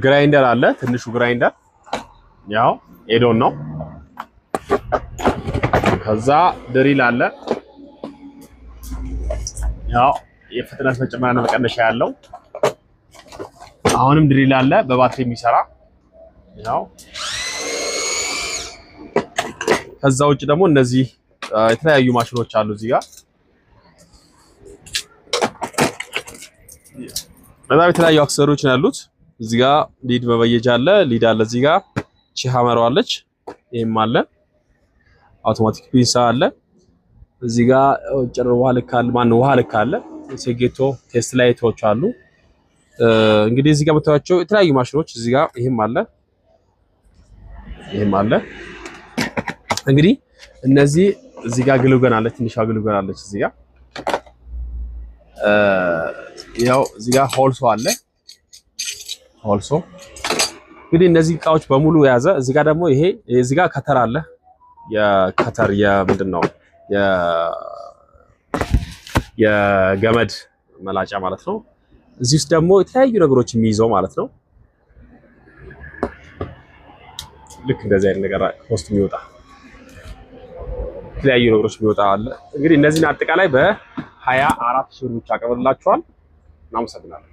ግራይንደር አለ ትንሹ ግራይንደር ያው ኤዶን ነው ከዛ ድሪል አለ ያው የፍጥነት መጨመሪያና መቀነሻ ያለው አሁንም ድሪል አለ በባትሪ የሚሰራ ያው ከዛ ውጭ ደግሞ እነዚህ የተለያዩ ማሽኖች አሉ እዚህ ጋር በጣም የተለያዩ አክሰሰሪዎች ነው ያሉት እዚህ ጋር ሊድ መበየጃ አለ ሊድ አለ እዚህ ጋር ቺ ሃመር አለች ይሄም አለ አውቶማቲክ ፒንሳ አለ እዚህ ጋር ጭር ውሃ ልክ አለ ማን ውሃ ልክ አለ ሴጌቶ ቴስት ላይቶች አሉ እንግዲህ እዚህ ጋር መታወቸው የተለያዩ ማሽኖች እዚህ ጋር ይሄም አለ እንግዲህ እነዚህ እዚህ ጋር ግሉገን አለ ትንሿ ግሉገን አለች እዚህ ጋር ያው እዚህ ጋር ሆልሶ አለ ሆልሶ እንግዲህ እነዚህ እቃዎች በሙሉ የያዘ እዚህ ጋር ደግሞ ይሄ እዚህ ጋር ከተር አለ የከተር የምንድነው የገመድ መላጫ ማለት ነው እዚህ ውስጥ ደግሞ የተለያዩ ነገሮች የሚይዘው ማለት ነው ልክ እንደዚህ አይነት ነገር ፖስት የሚወጣ የተለያዩ ነገሮች የሚወጣ አለ እንግዲህ እነዚህን አጠቃላይ በ24000 ብር ብቻ አቀርብላችኋል እናመሰግናለን